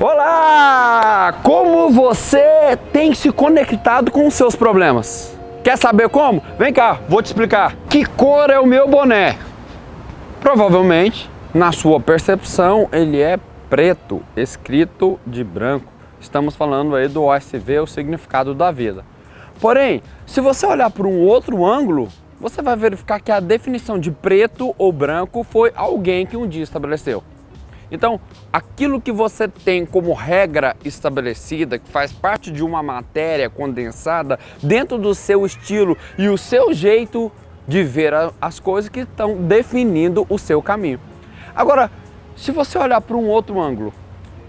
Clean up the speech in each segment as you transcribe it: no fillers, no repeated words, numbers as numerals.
Olá! Como você tem se conectado com os seus problemas? Quer saber como? Vem cá, vou te explicar. Que cor é o meu boné? Provavelmente, na sua percepção, ele é preto, escrito de branco. Estamos falando aí do OSV, o significado da vida. Porém, se você olhar por um outro ângulo, você vai verificar que a definição de preto ou branco foi alguém que um dia estabeleceu. Então, aquilo que você tem como regra estabelecida, que faz parte de uma matéria condensada dentro do seu estilo e o seu jeito de ver as coisas que estão definindo o seu caminho. Agora, se você olhar para um outro ângulo,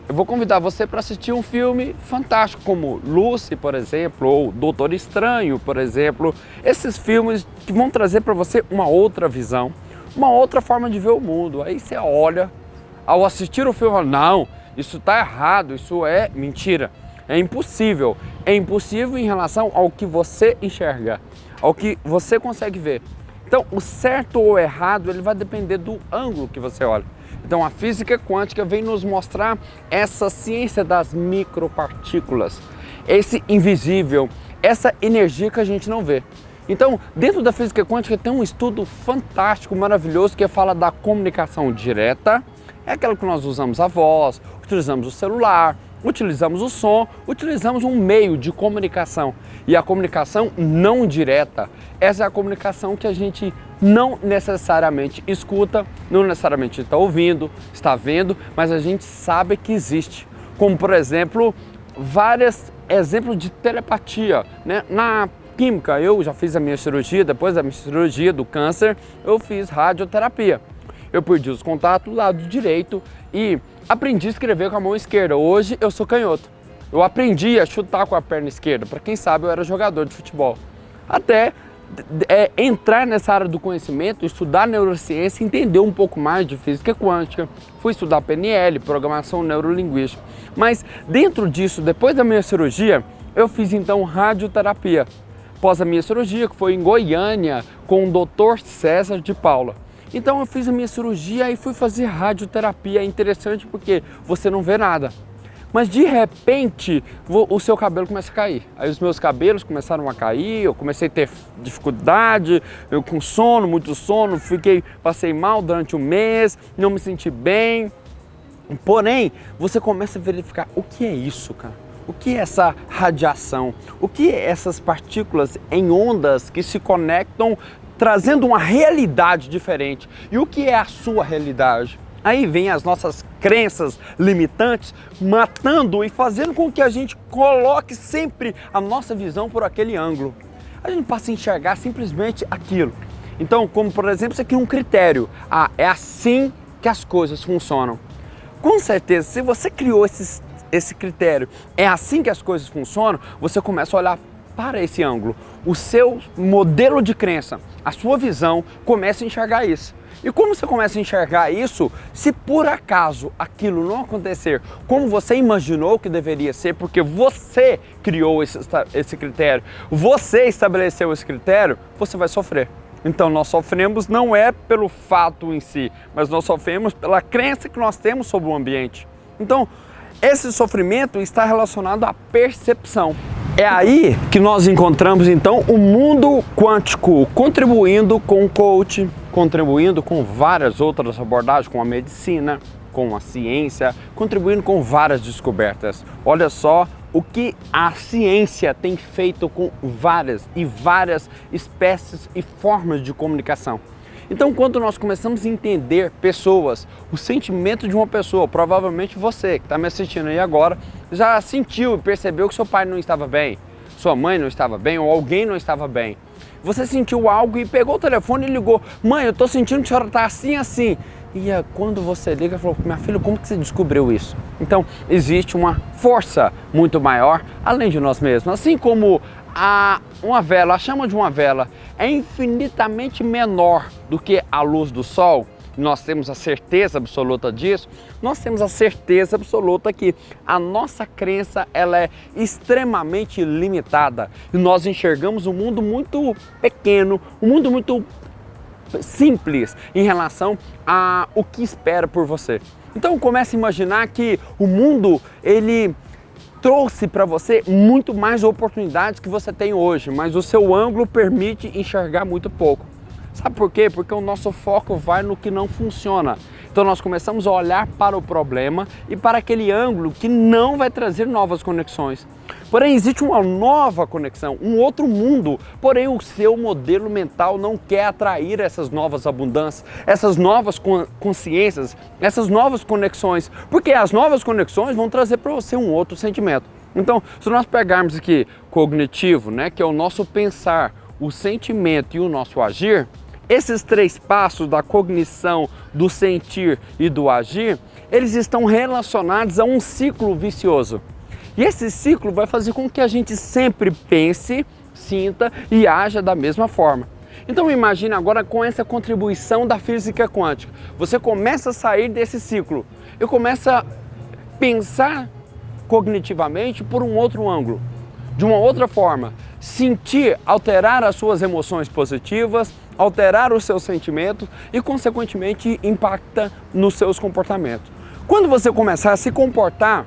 eu vou convidar você para assistir um filme fantástico como Lucy, por exemplo, ou Doutor Estranho, por exemplo. Esses filmes que vão trazer para você uma outra visão, uma outra forma de ver o mundo. Aí você olha, ao assistir o filme, não, isso está errado, isso é mentira. É impossível em relação ao que você enxerga, ao que você consegue ver. Então, o certo ou errado, ele vai depender do ângulo que você olha. Então, a física quântica vem nos mostrar essa ciência das micropartículas, esse invisível, essa energia que a gente não vê. Então, dentro da física quântica tem um estudo fantástico, maravilhoso, que fala da comunicação direta. É aquela que nós usamos a voz, utilizamos o celular, utilizamos o som, utilizamos um meio de comunicação. E a comunicação não direta, essa é a comunicação que a gente não necessariamente escuta, não necessariamente está ouvindo, está vendo, mas a gente sabe que existe. Como, por exemplo, vários exemplos de telepatia, né? Na química, eu já fiz a minha cirurgia, depois da minha cirurgia do câncer, eu fiz radioterapia. Eu perdi os contatos do lado direito e aprendi a escrever com a mão esquerda. Hoje eu sou canhoto. Eu aprendi a chutar com a perna esquerda. Para quem sabe, eu era jogador de futebol. Até entrar nessa área do conhecimento, estudar neurociência, entender um pouco mais de física quântica. Fui estudar PNL, programação neurolinguística. Mas dentro disso, depois da minha cirurgia, eu fiz então radioterapia. Após a minha cirurgia, que foi em Goiânia, com o Dr. César de Paula. Então eu fiz a minha cirurgia e fui fazer radioterapia. É interessante porque você não vê nada. Mas de repente o seu cabelo começa a cair. Aí os meus cabelos começaram a cair, eu comecei a ter dificuldade, eu com sono, muito sono, passei mal durante um mês, não me senti bem. Porém, você começa a verificar o que é isso, cara? O que é essa radiação? O que é essas partículas em ondas que se conectam trazendo uma realidade diferente? E o que é a sua realidade? Aí vem as nossas crenças limitantes matando e fazendo com que a gente coloque sempre a nossa visão por aquele ângulo. A gente passa a enxergar simplesmente aquilo. Então, como por exemplo, você cria um critério. É assim que as coisas funcionam. Com certeza, se você criou esse critério, é assim que as coisas funcionam, você começa a olhar para esse ângulo. O seu modelo de crença, a sua visão começa a enxergar isso. E como você começa a enxergar isso, se por acaso aquilo não acontecer como você imaginou que deveria ser, porque você criou esse critério, você estabeleceu esse critério, você vai sofrer. Então nós sofremos não é pelo fato em si, mas nós sofremos pela crença que nós temos sobre o ambiente. Então, esse sofrimento está relacionado à percepção. É aí que nós encontramos então o mundo quântico contribuindo com o coach, contribuindo com várias outras abordagens, com a medicina, com a ciência, contribuindo com várias descobertas. Olha só o que a ciência tem feito com várias espécies e formas de comunicação. Então, quando nós começamos a entender pessoas, o sentimento de uma pessoa, provavelmente você que está me assistindo aí agora, já sentiu e percebeu que seu pai não estava bem, sua mãe não estava bem ou alguém não estava bem. Você sentiu algo e pegou o telefone e ligou: mãe, eu estou sentindo que a senhora está assim, assim. E quando você liga, falou: minha filha, como que você descobriu isso? Então, existe uma força muito maior além de nós mesmos. Assim como uma vela, a chama de uma vela é infinitamente menor do que a luz do sol, nós temos a certeza absoluta disso, nós temos a certeza absoluta que a nossa crença ela é extremamente limitada e nós enxergamos um mundo muito pequeno, um mundo muito simples em relação a o que espera por você. Então comece a imaginar que o mundo, ele trouxe para você muito mais oportunidades que você tem hoje, mas o seu ângulo permite enxergar muito pouco. Sabe por quê? Porque o nosso foco vai no que não funciona. Então nós começamos a olhar para o problema e para aquele ângulo que não vai trazer novas conexões. Porém, existe uma nova conexão, um outro mundo, porém o seu modelo mental não quer atrair essas novas abundâncias, essas novas consciências, essas novas conexões, porque as novas conexões vão trazer para você um outro sentimento. Então, se nós pegarmos aqui cognitivo, né, que é o nosso pensar, o sentimento e o nosso agir, esses três passos da cognição, do sentir e do agir, eles estão relacionados a um ciclo vicioso. E esse ciclo vai fazer com que a gente sempre pense, sinta e haja da mesma forma. Então imagine agora com essa contribuição da física quântica. Você começa a sair desse ciclo e começa a pensar cognitivamente por um outro ângulo, de uma outra forma. Sentir, alterar as suas emoções positivas, alterar os seus sentimentos e, consequentemente, impacta nos seus comportamentos. Quando você começar a se comportar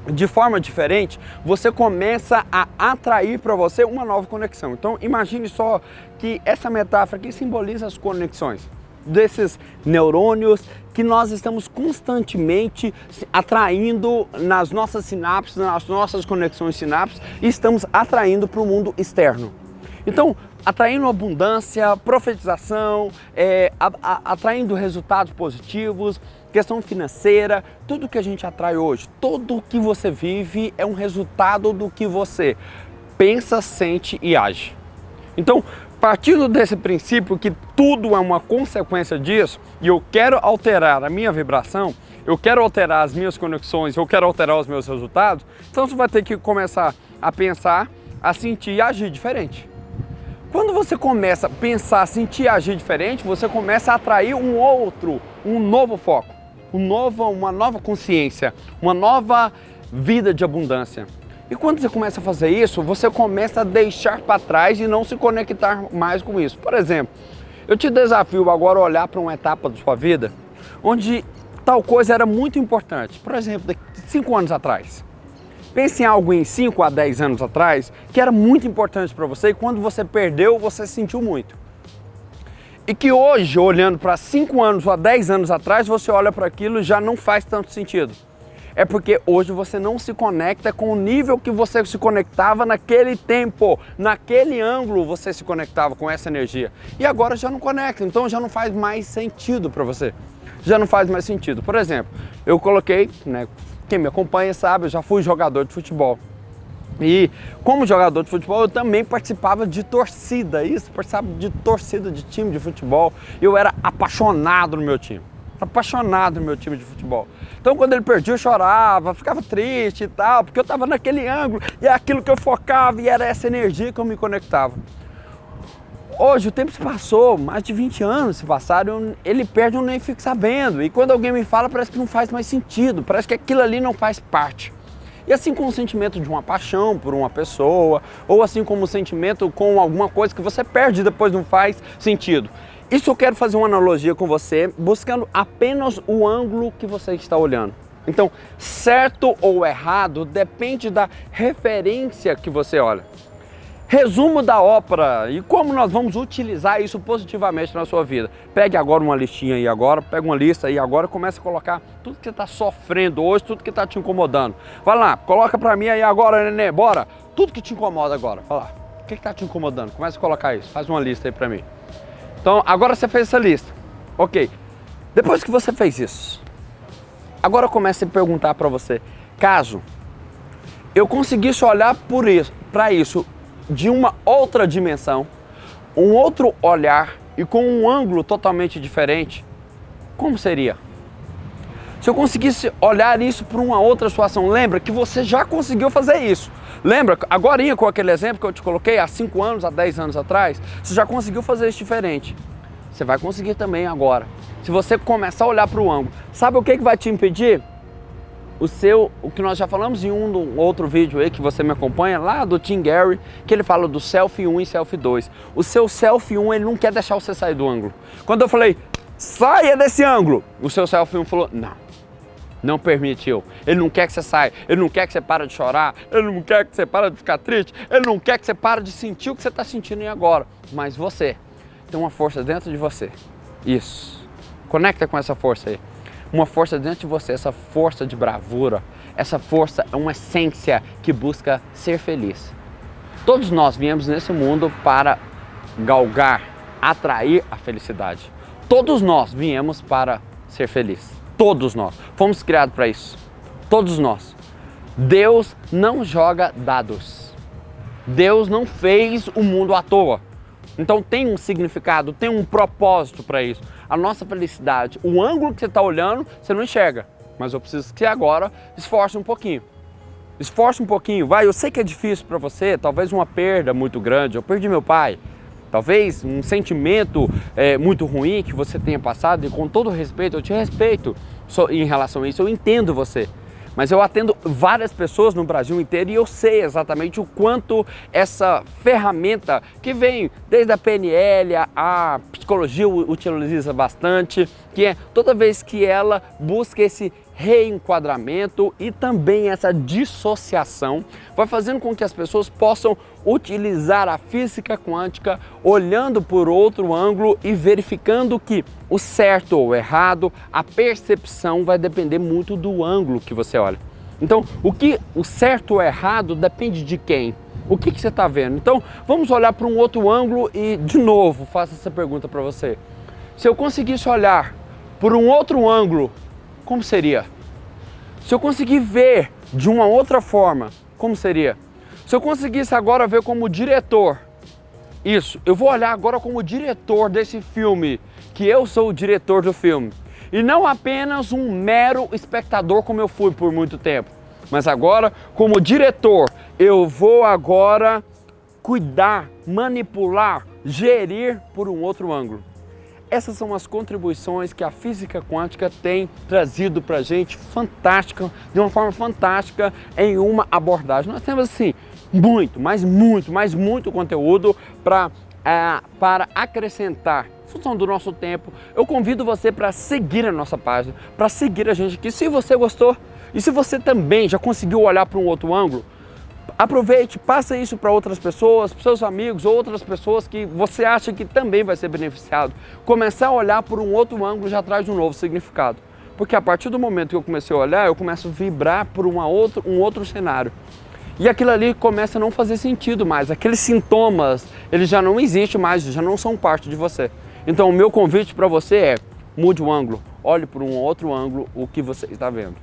de forma diferente, você começa a atrair para você uma nova conexão. Então imagine só que essa metáfora aqui simboliza as conexões desses neurônios que nós estamos constantemente atraindo nas nossas sinapses, nas nossas conexões sinapses, e estamos atraindo para o mundo externo. Então, atraindo abundância, profetização, atraindo resultados positivos, questão financeira, tudo que a gente atrai hoje, tudo que você vive é um resultado do que você pensa, sente e age. Então, partindo desse princípio que tudo é uma consequência disso, e eu quero alterar a minha vibração, eu quero alterar as minhas conexões, eu quero alterar os meus resultados, então você vai ter que começar a pensar, a sentir e agir diferente. Quando você começa a pensar, sentir e agir diferente, você começa a atrair um novo foco, uma nova consciência, uma nova vida de abundância. E quando você começa a fazer isso, você começa a deixar para trás e não se conectar mais com isso. Por exemplo, eu te desafio agora a olhar para uma etapa da sua vida onde tal coisa era muito importante. Por exemplo, 5 anos atrás. Pense em algo em 5 a 10 anos atrás que era muito importante para você e quando você perdeu, você sentiu muito. E que hoje, olhando para 5 anos ou 10 anos atrás, você olha para aquilo e já não faz tanto sentido. É porque hoje você não se conecta com o nível que você se conectava naquele tempo, naquele ângulo você se conectava com essa energia. E agora já não conecta, então já não faz mais sentido para você. Já não faz mais sentido. Por exemplo, eu coloquei, né, quem me acompanha sabe, eu já fui jogador de futebol. E como jogador de futebol eu também participava de torcida, participava de torcida de time de futebol. Eu era apaixonado no meu time. Apaixonado no meu time de futebol. Então quando ele perdia eu chorava, ficava triste e tal, porque eu estava naquele ângulo e é aquilo que eu focava e era essa energia que eu me conectava. Hoje o tempo se passou, mais de 20 anos se passaram, ele perde, eu nem fico sabendo. E quando alguém me fala parece que não faz mais sentido, parece que aquilo ali não faz parte. E assim como o sentimento de uma paixão por uma pessoa, ou assim como o sentimento com alguma coisa que você perde e depois não faz sentido. Isso eu quero fazer uma analogia com você, buscando apenas o ângulo que você está olhando. Então, certo ou errado depende da referência que você olha. Resumo da ópera e como nós vamos utilizar isso positivamente na sua vida. Pegue agora uma listinha aí agora, pega uma lista aí agora, comece a colocar tudo que você está sofrendo hoje, tudo que está te incomodando. Vai lá, coloca para mim aí agora, nenê, bora. Tudo que te incomoda agora, vai lá. O que está te incomodando? Comece a colocar isso, faz uma lista aí para mim. Então, agora você fez essa lista. Ok. Depois que você fez isso, agora comece a perguntar para você, caso eu conseguisse olhar para isso de uma outra dimensão, um outro olhar e com um ângulo totalmente diferente, como seria? Se eu conseguisse olhar isso por uma outra situação, lembra que você já conseguiu fazer isso. Lembra, agorinha com aquele exemplo que eu te coloquei há 5 anos, há 10 anos atrás, você já conseguiu fazer isso diferente. Você vai conseguir também agora. Se você começar a olhar para o ângulo, sabe o que vai te impedir? O que nós já falamos em um outro vídeo aí que você me acompanha, lá do Tim Gary, que ele fala do Self 1 e Self 2. O seu Self 1, ele não quer deixar você sair do ângulo. Quando eu falei, saia desse ângulo, o seu Self 1 falou, não, não permitiu. Ele não quer que você saia, ele não quer que você pare de chorar, ele não quer que você pare de ficar triste, ele não quer que você pare de sentir o que você está sentindo aí agora. Mas você tem uma força dentro de você. Isso. Conecta com essa força aí. Uma força dentro de você, essa força de bravura, essa força é uma essência que busca ser feliz. Todos nós viemos nesse mundo para galgar, atrair a felicidade. Todos nós viemos para ser felizes. Todos nós. Fomos criados para isso. Todos nós. Deus não joga dados. Deus não fez o mundo à toa. Então tem um significado, tem um propósito para isso. A nossa felicidade, o ângulo que você está olhando, você não enxerga. Mas eu preciso que você agora esforce um pouquinho. Esforce um pouquinho, vai. Eu sei que é difícil para você, talvez uma perda muito grande. Eu perdi meu pai. Talvez um sentimento muito ruim que você tenha passado. E com todo respeito, eu te respeito em relação a isso. Eu entendo você. Mas eu atendo várias pessoas no Brasil inteiro e eu sei exatamente o quanto essa ferramenta que vem desde a PNL, a psicologia utiliza bastante, que é toda vez que ela busca esse reenquadramento e também essa dissociação, vai fazendo com que as pessoas possam utilizar a física quântica olhando por outro ângulo e verificando que o certo ou errado, a percepção vai depender muito do ângulo que você olha. Então, o certo ou errado depende de quem? O que você está vendo? Então, vamos olhar para um outro ângulo e, de novo, faço essa pergunta para você. Se eu conseguisse olhar por um outro ângulo, como seria? Se eu conseguir ver de uma outra forma, como seria? Se eu conseguisse agora ver como diretor, isso, eu vou olhar agora como diretor desse filme, que eu sou o diretor do filme. E não apenas um mero espectador como eu fui por muito tempo. Mas agora, como diretor, eu vou agora cuidar, manipular, gerir por um outro ângulo. Essas são as contribuições que a física quântica tem trazido para a gente, fantástica, de uma forma fantástica, em uma abordagem. Nós temos assim, muito conteúdo para acrescentar em função do nosso tempo. Eu convido você para seguir a nossa página, para seguir a gente aqui, se você gostou. E se você também já conseguiu olhar para um outro ângulo, aproveite, passa isso para outras pessoas, para seus amigos, outras pessoas que você acha que também vai ser beneficiado. Começar a olhar por um outro ângulo já traz um novo significado. Porque a partir do momento que eu comecei a olhar, eu começo a vibrar por um outro cenário. E aquilo ali começa a não fazer sentido mais. Aqueles sintomas, eles já não existem mais, já não são parte de você. Então o meu convite para você é, mude o ângulo, olhe por um outro ângulo o que você está vendo.